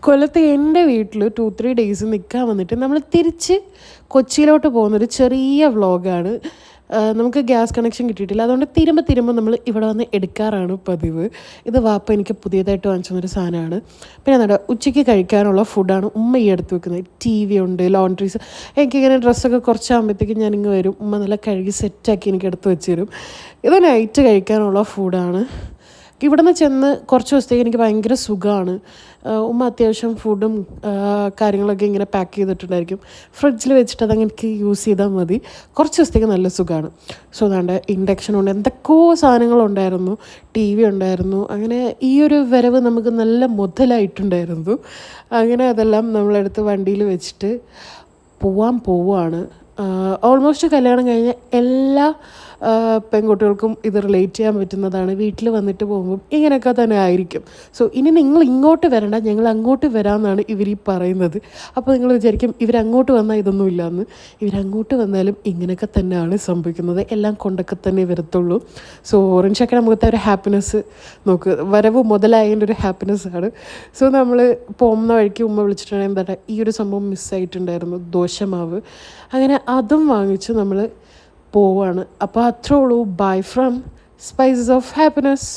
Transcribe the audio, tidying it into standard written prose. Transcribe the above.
കൊല്ലത്ത് എൻ്റെ വീട്ടിൽ 2-3 ഡേയ്സ് നിൽക്കാൻ വന്നിട്ട് നമ്മൾ തിരിച്ച് കൊച്ചിയിലോട്ട് പോകുന്നൊരു ചെറിയ വ്ളോഗാണ്. നമുക്ക് ഗ്യാസ് കണക്ഷൻ കിട്ടിയിട്ടില്ല, അതുകൊണ്ട് തിരുമ്പോൾ നമ്മൾ ഇവിടെ വന്ന് എടുക്കാറാണ് പതിവ്. ഇത് വാപ്പ എനിക്ക് പുതിയതായിട്ട് വാങ്ങിച്ചൊരു സാധനമാണ്. പിന്നെ എന്താ ഉച്ചയ്ക്ക് കഴിക്കാനുള്ള ഫുഡാണ് ഉമ്മ ഈ എടുത്ത് വെക്കുന്നത്. TV ഉണ്ട്, ലോണ്ട്രീസ്. എനിക്കിങ്ങനെ ഡ്രസ്സൊക്കെ കുറച്ചാകുമ്പോഴത്തേക്കും ഞാനിങ്ങ് വരും, ഉമ്മ നല്ല കഴുകി സെറ്റാക്കി എനിക്ക് എടുത്ത് വെച്ച് തരും. ഇത് നൈറ്റ് കഴിക്കാനുള്ള ഫുഡാണ്. ഇവിടെ നിന്ന് ചെന്ന് കുറച്ച് ദിവസത്തേക്ക് എനിക്ക് ഭയങ്കര സുഖമാണ്. ഉമ്മ അത്യാവശ്യം ഫുഡും കാര്യങ്ങളൊക്കെ ഇങ്ങനെ പാക്ക് ചെയ്തിട്ടുണ്ടായിരിക്കും. ഫ്രിഡ്ജിൽ വെച്ചിട്ട് അതങ്ങനെ എനിക്ക് യൂസ് ചെയ്താൽ മതി. കുറച്ച് ദിവസത്തേക്ക് നല്ല സുഖമാണ്. സോ അതാണ്ട് ഇൻഡക്ഷനുണ്ട്, എന്തൊക്കെയോ സാധനങ്ങളുണ്ടായിരുന്നു, TV ഉണ്ടായിരുന്നു. അങ്ങനെ ഈ ഒരു വരവ് നമുക്ക് നല്ല മുതലായിട്ടുണ്ടായിരുന്നു. അങ്ങനെ അതെല്ലാം നമ്മളെടുത്ത് വണ്ടിയിൽ വെച്ചിട്ട് പോവുകയാണ്. ഓൾമോസ്റ്റ് കല്യാണം കഴിഞ്ഞ എല്ലാ പെൺകുട്ടികൾക്കും ഇത് റിലേറ്റ് ചെയ്യാൻ പറ്റുന്നതാണ്. വീട്ടിൽ വന്നിട്ട് പോകുമ്പം ഇങ്ങനെയൊക്കെ തന്നെ ആയിരിക്കും. സോ ഇനി നിങ്ങൾ ഇങ്ങോട്ട് വരണ്ട, ഞങ്ങൾ അങ്ങോട്ട് വരാമെന്നാണ് ഇവർ ഈ പറയുന്നത്. അപ്പോൾ നിങ്ങൾ വിചാരിക്കും ഇവരങ്ങോട്ട് വന്നാൽ ഇതൊന്നും ഇല്ലയെന്ന്. ഇവരങ്ങോട്ട് വന്നാലും ഇങ്ങനെയൊക്കെ തന്നെയാണ് സംഭവിക്കുന്നത്. എല്ലാം കൊണ്ടൊക്കെ തന്നെ വരത്തുള്ളൂ. സോ ഓറഞ്ചൊക്കെ മുഖത്തെ ഒരു ഹാപ്പിനെസ് നോക്ക്, വരവ് മുതലായതിൻ്റെ ഒരു ഹാപ്പിനെസ്സാണ്. സോ നമ്മൾ പോകുന്ന വഴിക്ക് ഉമ്മ വിളിച്ചിട്ടുണ്ടെങ്കിൽ എന്താ ഈ ഒരു സംഭവം മിസ്സായിട്ടുണ്ടായിരുന്നു, ദോശമാവ്. അങ്ങനെ അതും വാങ്ങിച്ച് നമ്മൾ പോവാണ്. അപ്പോൾ അത്രേ ഉള്ളൂ. Bye from spices of happiness.